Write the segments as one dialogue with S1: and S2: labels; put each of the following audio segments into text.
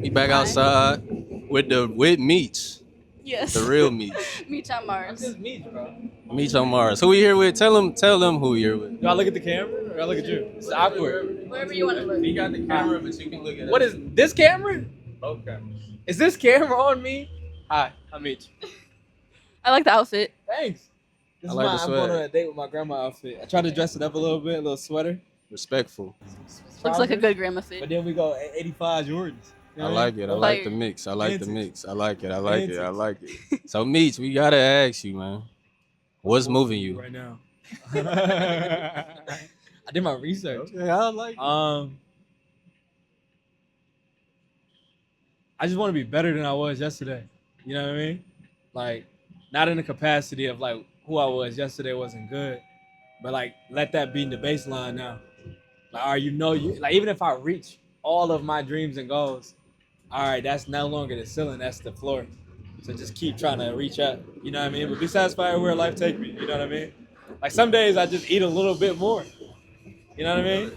S1: We back
S2: Hi.
S1: outside with Meech,
S2: Yes.
S1: the real Meech.
S2: Meet on Mars.
S3: Meat, bro.
S1: Meech on Mars. Who we here with? Tell them who we here with.
S3: Do I look at the camera or do I look at you? It's awkward.
S2: Wherever you want to look.
S1: We got the camera, but you can look at
S3: What is this camera?
S1: both cameras.
S3: Is this camera on me? Hi, I'm Mitch.
S2: I like the outfit.
S3: Thanks. This
S1: I
S3: is
S1: like the
S3: I'm
S1: sweater.
S3: going on a date with my grandma outfit. I tried to dress it up a little bit, a little sweater.
S1: Respectful.
S2: Looks like a good grandma fit.
S3: But then we go 85 Jordans. You know
S1: I
S3: what
S1: like it. I like the
S2: Like-
S1: mix. I like the
S3: Antics.
S1: mix. I like it. I like it. I like it. So Meech, we gotta ask you, man. What's moving you?
S3: right now. I did my research.
S1: Okay, I like it.
S3: I just want to be better than I was yesterday. You know what I mean? Like, not in the capacity of like who I was yesterday wasn't good, but like let that be the baseline now. Like, all right, you like even if I reach all of my dreams and goals, all right, that's no longer the ceiling, that's the floor. So just keep trying to reach up. You know what I mean? But be satisfied where life take me. You know what I mean? Like some days I just eat a little bit more. You know what I mean?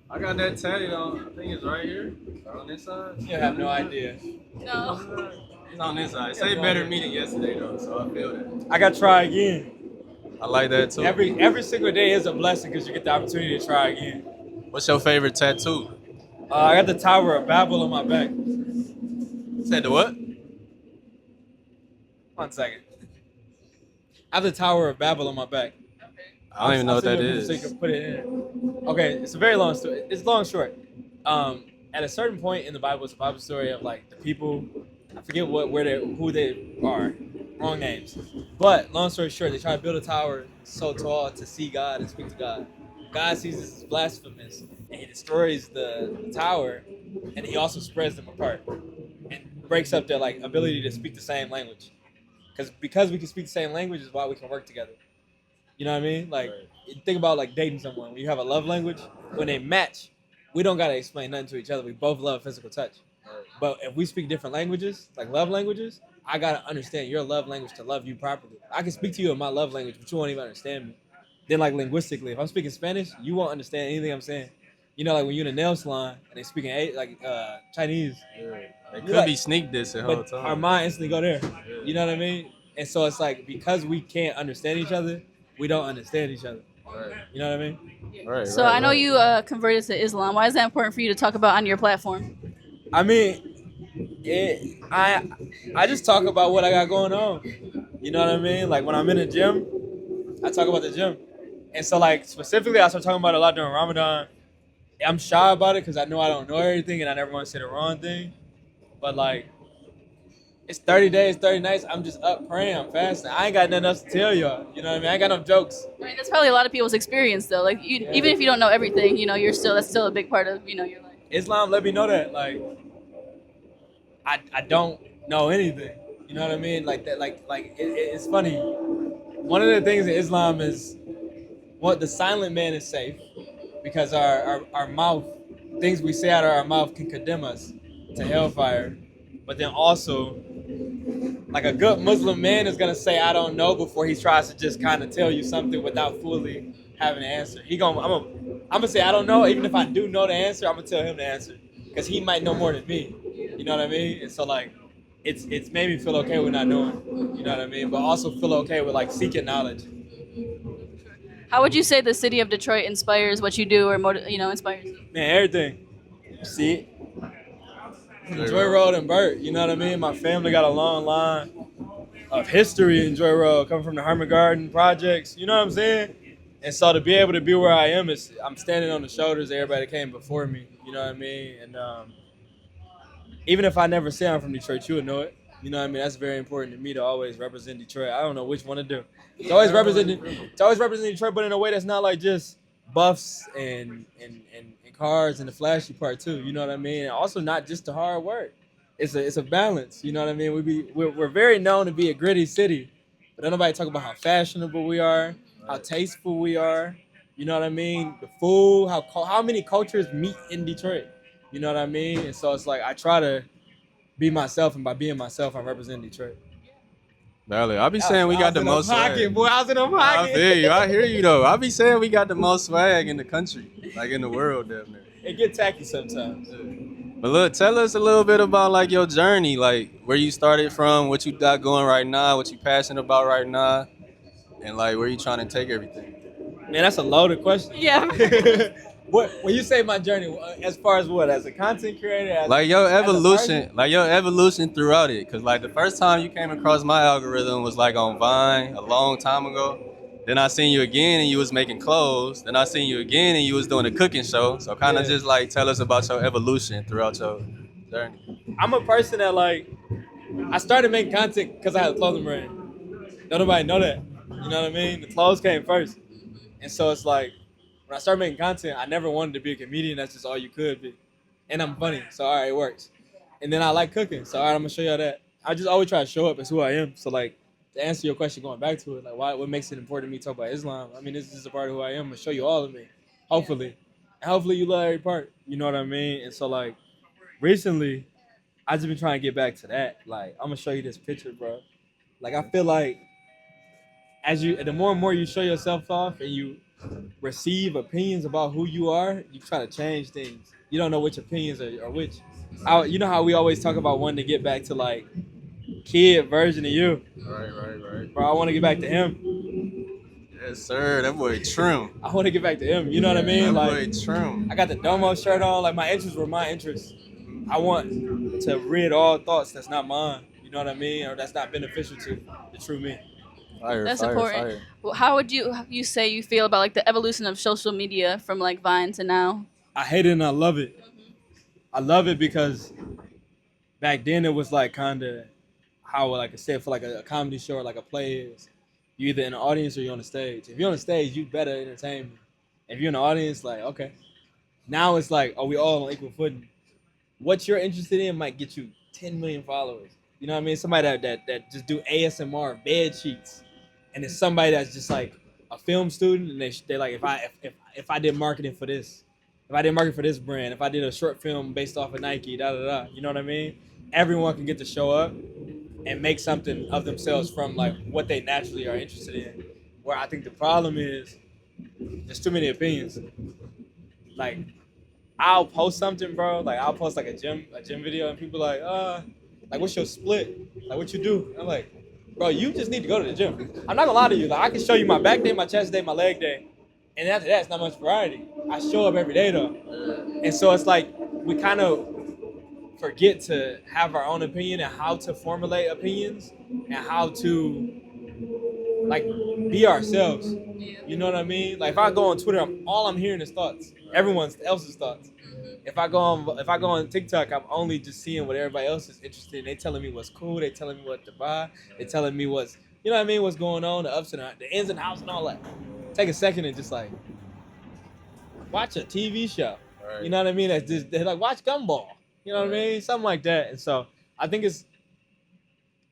S1: I got that tatted on. I think it's right here. On this side.
S3: You have no idea.
S2: No.
S1: It's on this side. Say better me than yesterday though, so I feel that.
S3: I gotta try again.
S1: I like that too.
S3: Every single day is a blessing because you get the opportunity to try again.
S1: What's your favorite tattoo?
S3: I got the Tower of Babel on my back.
S1: Said the what?
S3: 1 second. I have the Tower of Babel on my back.
S1: I don't even know what that
S3: So you
S1: is.
S3: can put it in. Okay, it's a very long story. It's long short. At a certain point in the Bible, it's a Bible story of like the people. I forget who they are. Wrong names. But long story short, they try to build a tower so tall to see God and speak to God. God sees this as blasphemous, and he destroys the tower, and he also spreads them apart and breaks up their like ability to speak the same language. Because we can speak the same language is why we can work together. You know what I mean? Like, think about like dating someone. When you have a love language, when they match, we don't gotta explain nothing to each other. We both love physical touch. But if we speak different languages, like love languages, I gotta understand your love language to love you properly. I can speak to you in my love language, but you won't even understand me. Then like linguistically, if I'm speaking Spanish, you won't understand anything I'm saying. You know, like when you're in a nail salon and they speaking Chinese,
S1: They
S3: You
S1: could
S3: like-
S1: be sneak this the whole
S3: but
S1: time.
S3: our mind instantly go there. You know what I mean? And so it's like because we can't understand each other, we don't understand each other.
S1: Right.
S3: You know what I mean?
S1: Right,
S2: So
S1: right,
S2: I know
S1: right.
S2: you converted to Islam. Why is that important for you to talk about on your platform?
S3: I mean, I just talk about what I got going on. You know what I mean? Like when I'm in the gym, I talk about the gym. And so like specifically, I start talking about it a lot during Ramadan. I'm shy about it because I know I don't know everything and I never want to say the wrong thing. But like, it's 30 days, 30 nights. I'm just up praying. I'm fasting. I ain't got nothing else to tell y'all. You know what I mean? I ain't got no jokes.
S2: I mean, that's probably a lot of people's experience, though. Like, even if you don't know everything, you know, that's still a big part of, you know, your life.
S3: Islam let me know that. Like, I don't know anything. You know what I mean? Like that. It's funny. One of the things in Islam is what the silent man is safe because our mouth, things we say out of our mouth can condemn us to hellfire. But then also, like a good Muslim man is gonna say I don't know before he tries to just kind of tell you something without fully having an answer. I'm gonna say I don't know, even if I do know the answer, I'm gonna tell him the answer because he might know more than me. You know what I mean? And so like, it's made me feel okay with not knowing. You know what I mean? But also feel okay with like seeking knowledge.
S2: How would you say the city of Detroit inspires what you do or, inspires you?
S3: Man, everything. You see it?
S1: Joy
S3: Joy Road and Burt, you know what I mean? My family got a long line of history in Joy Road, coming from the Harmon Garden projects, you know what I'm saying? And so to be able to be where I am, I'm standing on the shoulders of everybody that came before me, you know what I mean? And even if I never say I'm from Detroit, you would know it. You know what I mean? That's very important to me to always represent Detroit. I don't know which one to do. It's always representing Detroit, but in a way that's not like just buffs and cars and the flashy part too. You know what I mean? And also not just the hard work. It's a balance. You know what I mean? We're very known to be a gritty city, but don't nobody talk about how fashionable we are, how tasteful we are. You know what I mean? The food, how many cultures meet in Detroit. You know what I mean? And so it's like I try to be myself, and by being myself, I'm representing Detroit.
S1: Barely. I be saying we got the most swag.
S3: Boy, I was in a
S1: I
S3: pocket.
S1: feel you. I hear you though. I be saying we got the most swag in the country, like in the world, damn near.
S3: It get tacky sometimes.
S1: But But look, tell us a little bit about like your journey, like where you started from, what you got going right now, what you passionate about right now, and like where you trying to take everything.
S3: Man, that's a loaded question.
S2: Yeah.
S3: What when you say my journey, as far as what, as a content creator,
S1: Like your
S3: as a
S1: evolution,
S3: person?
S1: like your evolution throughout it. Cause like the first time you came across my algorithm was like on Vine a long time ago. Then I seen you again and you was making clothes. Then I seen you again and you was doing a cooking show. So kind of
S3: Yeah.
S1: just like tell us about your evolution throughout your journey.
S3: I'm a person that like I started making content because I had a clothing brand. Don't nobody know that. You know what I mean? The clothes came first. And so it's like when I started making content, I never wanted to be a comedian. That's just all you could be. And I'm funny, so all right, it works. And then I like cooking, so all right, I'm gonna show y'all that. I just always try to show up as who I am. So like to answer your question, going back to it, like what makes it important to me to talk about Islam? I mean, this is a part of who I am. I'm gonna show you all of me, hopefully, and hopefully you love every part. You know what I mean? And so like recently, I just been trying to get back to that. Like I'm gonna show you this picture, bro. Like I feel like the more and more you show yourself off and you receive opinions about who you are, you try to change things. You don't know which opinions are which. You know how we always talk about wanting to get back to like kid version of you.
S1: Right.
S3: Bro, I want to get back to him.
S1: Yes, sir. That boy trim.
S3: I want to get back to him. You know what I mean?
S1: That
S3: Like
S1: boy trim.
S3: I got the Domo shirt on. Like my interests were my interests. I want to rid all thoughts that's not mine. You know what I mean? Or that's not beneficial to the true me.
S2: That's important. Well, how would you say you feel about like the evolution of social media from like Vine to now?
S3: I hate it and I love it. I love it because back then it was like kind of how like I said for like a comedy show or like a play is. You either in the audience or you're on the stage. If you're on the stage, you better entertain me. If you're in the audience, like okay. Now it's like, are we all on equal footing? What you're interested in might get you 10 million followers. You know what I mean? Somebody that just do ASMR bed sheets, and it's somebody that's just like a film student, and they like if I did marketing for this, if I did marketing for this brand, if I did a short film based off of Nike, da da da. You know what I mean? Everyone can get to show up and make something of themselves from like what they naturally are interested in. Where I think the problem is there's too many opinions. Like I'll post something, bro. Like I'll post like a gym video, and people like, what's your split? Like what you do? And I'm like, bro, you just need to go to the gym. I'm not gonna lie to you. Like I can show you my back day, my chest day, my leg day, and after that, it's not much variety. I show up every day though, and so it's like we kind of forget to have our own opinion and how to formulate opinions and how to like be ourselves. You know what I mean? Like if I go on Twitter, all I'm hearing is thoughts. Everyone else's thoughts. If I go on TikTok, I'm only just seeing what everybody else is interested in. They telling me what's cool. They telling me what to buy. They telling me what's what's going on, the ups and downs, the ins and outs and all that. Take a second and just like watch a TV show. Right. You know what I mean? That's just they're like watch Gumball. You know what I mean? Something like that. And so I think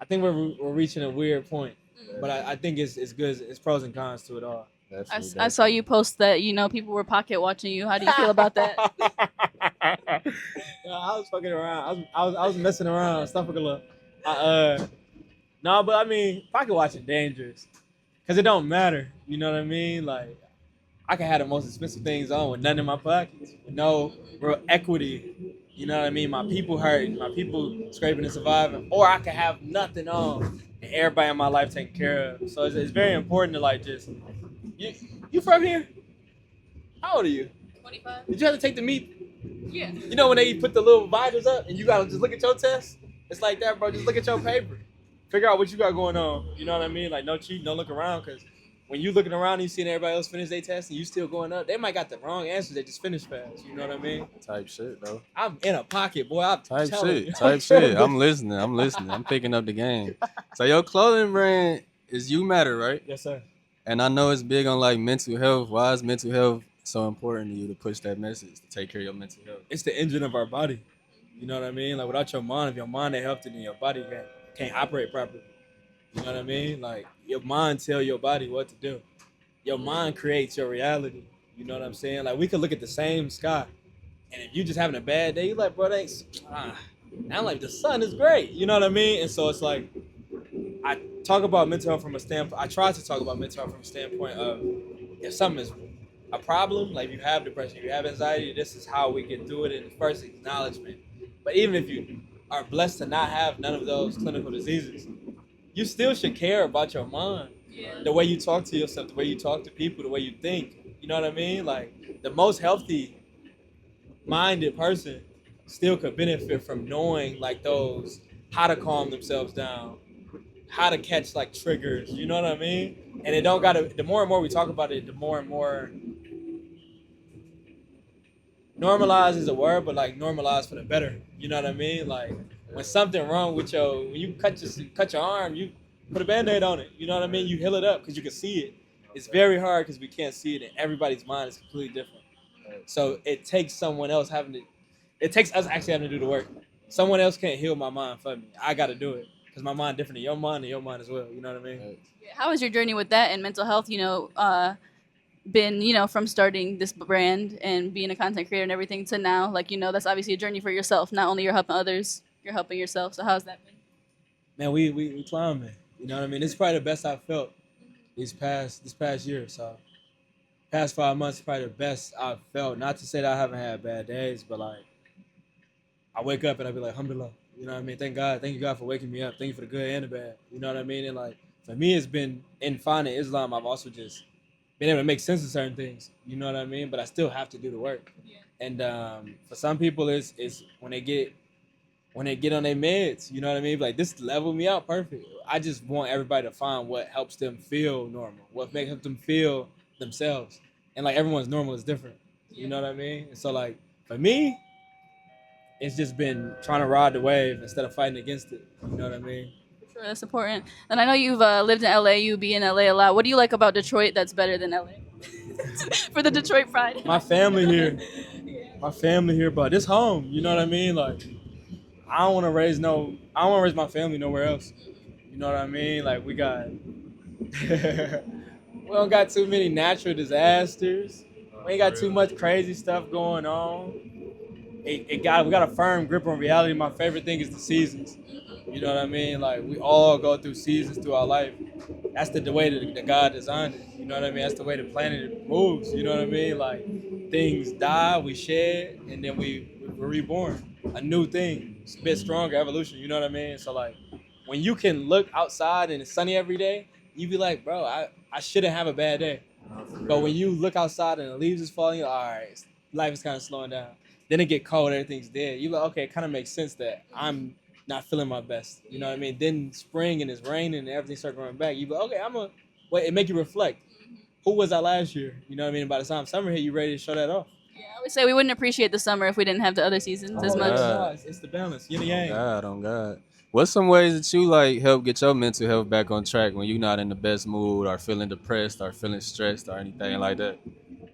S3: we're reaching a weird point, but I think it's good. It's pros and cons to it all.
S2: I saw you post that people were pocket watching you. How do you feel about that?
S3: I was fucking around. I was messing around. Stuff like a little. No, but I mean, pocket watching dangerous because it don't matter. You know what I mean? Like I can have the most expensive things on with nothing in my pockets, with no real equity. You know what I mean? My people hurting, my people scraping and surviving, or I can have nothing on and everybody in my life taken care of. So it's very important to like just. You from here? How old are you?
S2: 25.
S3: Did you have to take the meat?
S2: Yeah.
S3: You know when they put the little vitals up and you gotta just look at your test? It's like that, bro. Just look at your paper. Figure out what you got going on. You know what I mean? Like no cheating, don't look around, because when you looking around and you seeing everybody else finish their test and you still going up, they might got the wrong answers. They just finished fast. You know what I mean?
S1: Type shit, though.
S3: I'm in a pocket, boy.
S1: Type shit. I'm listening. I'm picking up the game. So your clothing brand is You Matter, right?
S3: Yes, sir.
S1: And I know it's big on like mental health. Why is mental health so important to you to push that message, to take care of your mental health?
S3: It's the engine of our body. You know what I mean? Like without your mind, if your mind ain't healthy, then your body can't operate properly. You know what I mean? Like your mind tell your body what to do. Your mind creates your reality. You know what I'm saying? Like we could look at the same sky, and if you just having a bad day, you like, bro, I'm like the sun is great. You know what I mean? And so it's like I talk about mental health from a standpoint. I try to talk about mental health from a standpoint of if something is a problem, like if you have depression, if you have anxiety, this is how we get through it. And first, acknowledgement. But even if you are blessed to not have none of those clinical diseases, you still should care about your mind. The way you talk to yourself, the way you talk to people, the way you think. You know what I mean? Like, the most healthy minded person still could benefit from knowing like those, how to calm themselves down, how to catch like triggers, you know what I mean? And it don't gotta, the more and more we talk about it, the more and more normalize is a word, but like normalize for the better. You know what I mean? Like, when something wrong with when you cut your arm, you put a Band-Aid on it. You know what I mean? You heal it up because you can see it. It's very hard because we can't see it, and everybody's mind is completely different. So it takes someone else it takes us actually having to do the work. Someone else can't heal my mind for me. I got to do it because my mind different than your mind and your mind as well. You know what I mean?
S2: How was your journey with that and mental health? Been from starting this brand and being a content creator and everything to now, like that's obviously a journey for yourself. Not only you're helping others, you're helping yourself. So how's that been?
S3: Man, we climbing. You know what I mean? It's probably the best I've felt this past year. So past 5 months is probably the best I've felt. Not to say that I haven't had bad days, but like, I wake up and I be like, alhamdulillah. You know what I mean? Thank you God for waking me up. Thank you for the good and the bad. You know what I mean? And like, for me, it's been in finding Islam. I've also just been able to make sense of certain things. You know what I mean? But I still have to do the work. Yeah. And for some people, it's when they get on their meds. You know what I mean? Like, this leveled me out perfect. I just want everybody to find what helps them feel normal, what makes them feel themselves. And like, everyone's normal is different. You know what I mean? And so like, for me, it's just been trying to ride the wave instead of fighting against it. You know what I mean?
S2: Sure, that's important. And I know you've lived in LA. You be in LA a lot. What do you like about Detroit that's better than LA? For the Detroit pride.
S3: My family here. My family here, but it's home. You know what I mean? Like, I don't want to raise my family nowhere else. You know what I mean? Like, we don't got too many natural disasters. We ain't got too much crazy stuff going on. We got a firm grip on reality. My favorite thing is the seasons. You know what I mean? Like, we all go through seasons through our life. That's the way that God designed it. You know what I mean? That's the way the planet moves. You know what I mean? Like, things die, we shed, and then we're reborn. A new thing. It's a bit stronger evolution. You know what I mean? So like, when you can look outside and it's sunny every day, you be like, bro, I shouldn't have a bad day. But when you look outside and the leaves is falling, you're like, all right, life is kind of slowing down. Then it get cold, everything's dead. You're like, okay, it kind of makes sense that I'm not feeling my best. You know what I mean? Then spring and it's raining and everything starts going back. You be like, okay, wait, it make you reflect. Who was I last year? You know what I mean? By the time summer hit, you ready to show that off.
S2: Yeah, I would say we wouldn't appreciate the summer if we didn't have the other seasons as much.
S3: God. It's the balance. Yin and yang.
S1: On God. What's some ways that you like help get your mental health back on track when you're not in the best mood or feeling depressed or feeling stressed or anything like that?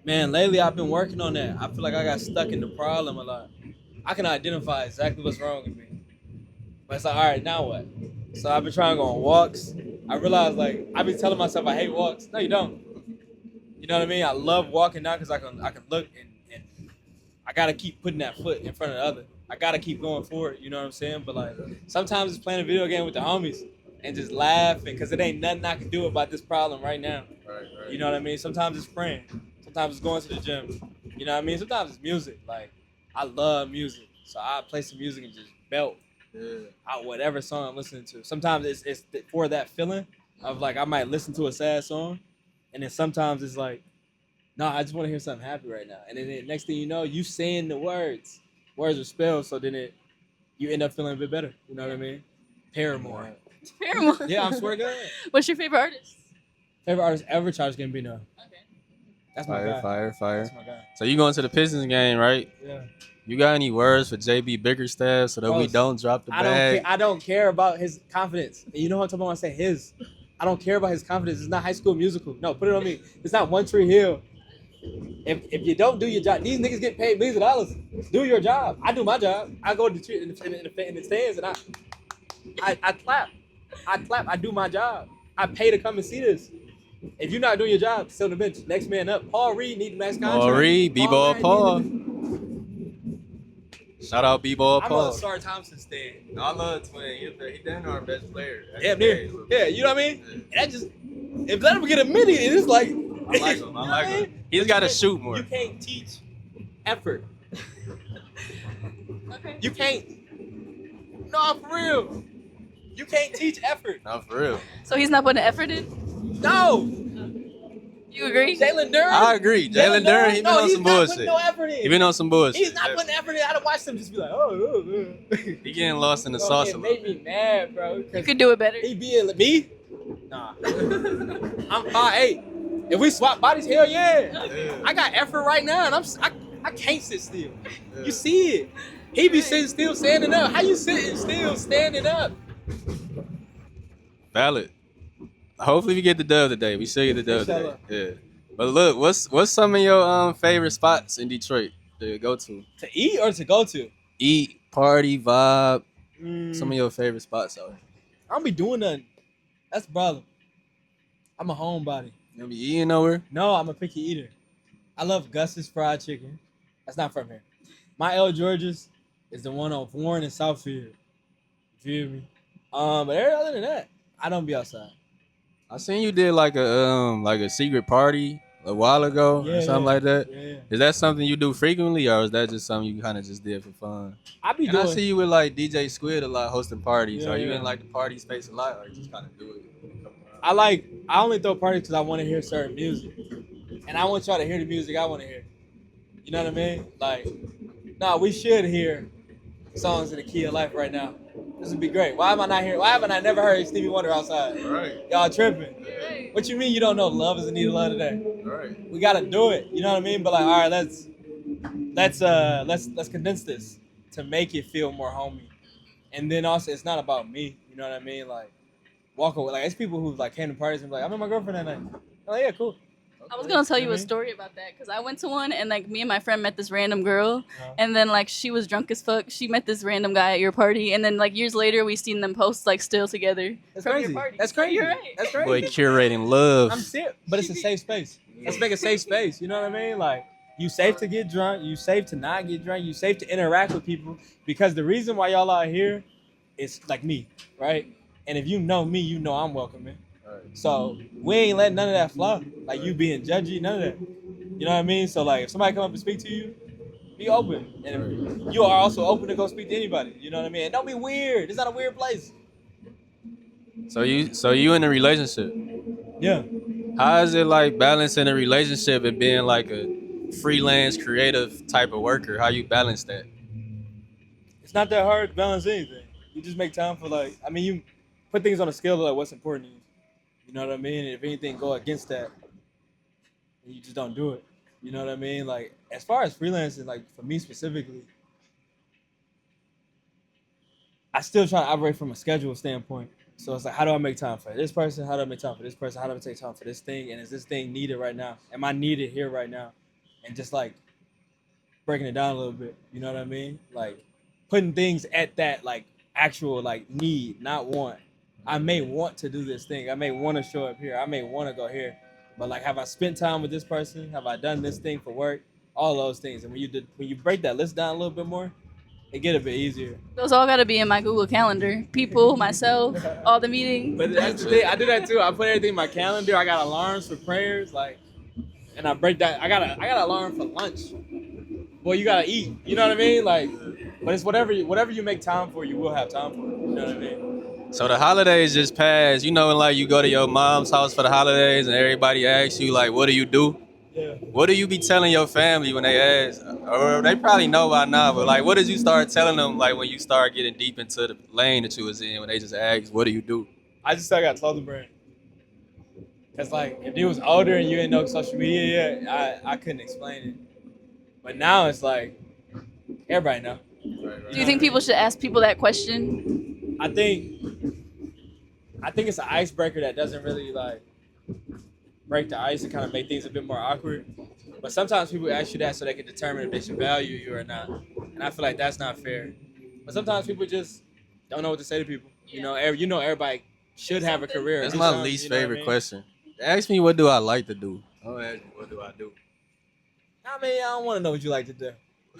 S3: Man, lately I've been working on that. I feel like I got stuck in the problem a lot. I can identify exactly what's wrong with me. But it's like, all right, now what? So I've been trying to go on walks. I realized, like, I've been telling myself I hate walks. No, you don't. You know what I mean? I love walking now because I can look and I got to keep putting that foot in front of the other. I got to keep going forward, you know what I'm saying? But, like, sometimes it's playing a video game with the homies and just laughing because it ain't nothing I can do about this problem right now. Right. You know what I mean? Sometimes it's praying. Sometimes it's going to the gym. You know what I mean? Sometimes it's music. Like, I love music. So I play some music and just belt out whatever song I'm listening to. Sometimes it's for that feeling of, like, I might listen to a sad song. And then sometimes it's like, no, I just want to hear something happy right now. And then the next thing you know, you saying the words. Words are spelled, so then you end up feeling a bit better. You know what I mean? Paramore. Yeah, I swear to God.
S2: What's your favorite artist?
S3: Favorite artist ever, Childish Gambino. Okay. That's my guy.
S1: Fire.
S3: That's my guy.
S1: So you going to the Pistons game, right?
S3: Yeah.
S1: You got any words for JB Bickerstaff so that we don't drop the bag?
S3: I don't care about his confidence. And you know what I'm talking about when I say his. I don't care about his confidence. It's not High School Musical. No, put it on me. It's not One Tree Hill. If you don't do your job, these niggas get paid millions of dollars. Do your job. I do my job. I go to the tree in the stands and I clap. I do my job. I pay to come and see this. If you're not doing your job, sit on the bench. Next man up. Paul Reed need the max contract.
S1: Paul Reed, B-Ball Paul. Shout out B-Ball Paul.
S3: I'm on Star Thompson stand.
S1: No, I love Twin. He done our best player.
S3: Yeah, you know what I mean? Yeah. That just, if let him get a minute, it's like,
S1: I like him. He's got to shoot more.
S3: You can't teach effort.
S2: Okay.
S3: You can't No, for real. You can't teach effort.
S1: No, for real.
S2: So he's not putting effort in?
S3: No.
S2: You agree?
S3: Jalen Durham.
S1: I agree. Jalen Durham, he been on some bullshit.
S3: He's not putting no effort in.
S1: He been on some bullshit.
S3: He's not putting effort in. I'd watch him just be like, oh.
S1: He getting lost in the
S3: Bro,
S1: sauce a
S3: it
S1: little
S3: made
S1: bit.
S3: me mad, bro.
S2: You could do it better.
S3: He be in me? Nah. I'm 5'8". If we swap bodies, hell yeah.
S1: Yeah.
S3: I got effort right now, and I can't sit still.
S1: Yeah.
S3: You see it. He be sitting still, standing up. How you sitting still, standing up?
S1: Valid. Hopefully we get the dub today. We should get the dub today. Yeah. But look, what's some of your favorite spots in Detroit to go to?
S3: To eat or to go to?
S1: Eat, party, vibe.
S3: Mm,
S1: Some of your favorite spots out here.
S3: I don't be doing nothing. That's the problem. I'm a homebody.
S1: You don't be eating nowhere?
S3: No, I'm a picky eater. I love Gus's fried chicken. That's not from here. My L. George's is the one on Warren and Southfield. You feel me? But other than that, I don't be outside.
S1: I seen you did like a secret party a while ago or something like that.
S3: Yeah.
S1: Is that something you do frequently, or is that just something you kind of just did for fun?
S3: I be
S1: And I
S3: doing.
S1: see you with like DJ Squid a lot hosting parties.
S3: Yeah,
S1: Are you
S3: yeah.
S1: in like the party space a lot, or you just kind of do it?
S3: I only throw parties because I want to hear certain music, and I want y'all to hear the music I want to hear. You know what I mean? Like, nah, we should hear songs in the key of life right now. This would be great. Why am I not here? Why haven't I never heard Stevie Wonder outside?
S1: Right.
S3: Y'all tripping? What you mean you don't know love is in need of love today?
S1: Right.
S3: We gotta do it. You know what I mean? But like, all right, let's condense this to make it feel more homey. And then also, it's not about me. You know what I mean? Like, walk away. Like, it's people who like came to parties and be like, I met my girlfriend that night. I'm like, yeah, cool.
S2: I was gonna tell you a
S3: Mhm.
S2: story about that because I went to one and like me and my friend met this random girl,
S3: Uh-huh.
S2: and then like she was drunk as fuck. She met this random guy at your party, and then like years later we seen them post like still together.
S3: That's
S2: from your
S3: crazy.
S2: party.
S3: That's
S2: So
S3: crazy.
S2: You're right.
S3: That's crazy.
S1: Boy, curating love.
S3: I'm serious, but it's a safe space. Let's make a safe space. You know what I mean? Like, you safe to get drunk. You safe to not get drunk. You safe to interact with people. Because the reason why y'all out here is like me, right? And if you know me, you know I'm welcoming. So we ain't letting none of that fly. Like you being judgy, none of that. You know what I mean? So like, if somebody come up and speak to you, be open. And if you are also open to go speak to anybody. You know what I mean? And don't be weird. It's not a weird place.
S1: So you in a relationship.
S3: Yeah.
S1: How is it like balancing a relationship and being like a freelance creative type of worker? How you balance that?
S3: It's not that hard to balance anything. You just make time for like, I mean, you put things on a scale of like what's important to you. You know what I mean? And if anything go against that, you just don't do it. You know what I mean? Like, as far as freelancing, like for me specifically, I still try to operate from a schedule standpoint. So it's like, how do I make time for this person? How do I make time for this person? How do I take time for this thing? And is this thing needed right now? Am I needed here right now? And just like breaking it down a little bit. You know what I mean? Like putting things at that like actual like need, not want. I may want to do this thing. I may want to show up here. I may want to go here. But like, have I spent time with this person? Have I done this thing for work? All those things. And when you break that list down a little bit more, it get a bit easier.
S2: Those all gotta be in my Google Calendar. People, myself, all the meetings.
S3: But that's the thing. I do that too. I put everything in my calendar. I got alarms for prayers, like, and I break that. I got an alarm for lunch. Boy, you gotta eat. You know what I mean? Like, but it's whatever you make time for, you will have time for. You know what I mean?
S1: So the holidays just passed. You know, when like you go to your mom's house for the holidays and everybody asks you like, what do you do?
S3: Yeah.
S1: What do you be telling your family when they ask? Or they probably know by now, but like, what did you start telling them like when you start getting deep into the lane that you was in when they just asked, what do you do?
S3: I just said I got a clothing brand. Cause like if you was older and you didn't know social media yet, I couldn't explain it. But now it's like everybody know.
S2: Do you think people should ask people that question?
S3: I think it's an icebreaker that doesn't really like break the ice and kind of make things a bit more awkward. But sometimes people ask you that so they can determine if they should value you or not. And I feel like that's not fair. But sometimes people just don't know what to say to people. You know, everybody should have a career.
S1: That's
S3: Do
S1: my
S3: something,
S1: least
S3: you know what I
S1: favorite
S3: mean?
S1: question. They ask me, what do I like to do? Don't ask me, what do I do?
S3: I mean, I don't want to know what you like to do.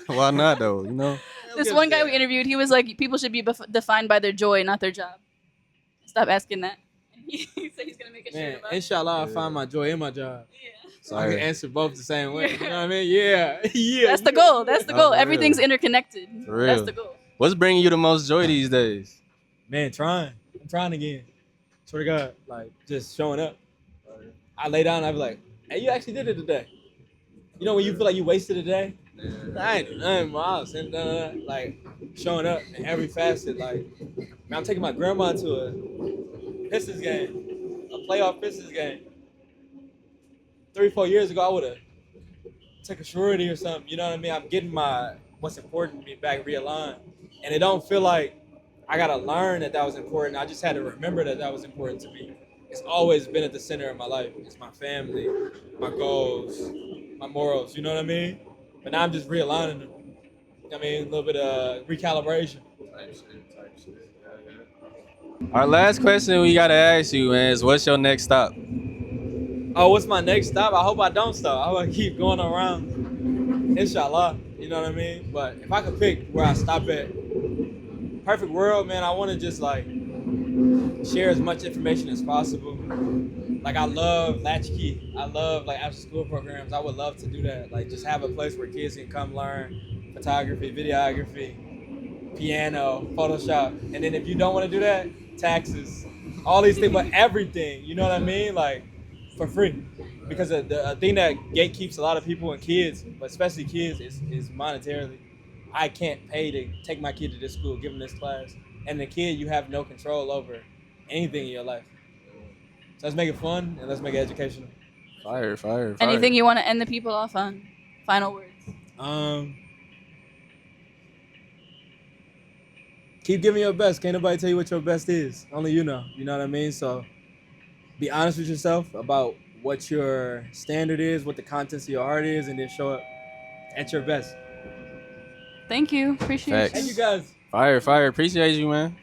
S1: Why not though, you know?
S2: This one guy we interviewed, he was like, people should be defined by their joy, not their job. Stop asking that. He said he's gonna make a shirt
S3: Man,
S2: about it.
S3: inshallah, I'll find my joy in my job.
S2: Yeah.
S3: So I can answer both the same way. You know what I mean? Yeah. Yeah.
S2: That's the goal. That's the
S1: Oh,
S2: goal.
S1: for real.
S2: Everything's interconnected.
S1: For real.
S2: That's the goal.
S1: What's bringing you the most joy these days?
S3: Man, trying. I'm trying again. Swear to God, like just showing up. I lay down and I be like, hey, you actually did it today. You know when you feel like you wasted a day? I ain't do nothing, bro. I was sitting down, like showing up in every facet. Like, man, I'm taking my grandma to a Pistons game, a playoff Pistons game. 3-4 years ago, I would have took a sorority or something. You know what I mean? I'm getting my what's important to me back realigned, and it don't feel like I gotta learn that was important. I just had to remember that was important to me. It's always been at the center of my life. It's my family, my goals, my morals. You know what I mean? But now I'm just realigning them. I mean, a little bit of recalibration.
S1: Our last question we gotta ask you, man, is what's your next stop?
S3: Oh, what's my next stop? I hope I don't stop. I want to keep going around. Inshallah. You know what I mean? But if I could pick where I stop at, perfect world, man, I want to just like share as much information as possible. Like I love Latchkey. I love like after school programs. I would love to do that. Like just have a place where kids can come learn photography, videography, piano, Photoshop. And then if you don't want to do that, taxes, all these things, but everything. You know what I mean? Like for free. Because the thing that gatekeeps a lot of people and kids, but especially kids, is monetarily. I can't pay to take my kid to this school, give them this class. And the kid, you have no control over anything in your life. So let's make it fun and let's make it educational.
S1: Fire.
S2: Anything you want to end the people off on? Final words.
S3: Keep giving your best. Can't nobody tell you what your best is. Only you know. You know what I mean? So be honest with yourself about what your standard is, what the contents of your art is, and then show up at your best.
S2: Thank you. Appreciate
S1: Facts.
S2: you.
S3: Thank you guys.
S1: Fire. Appreciate you, man.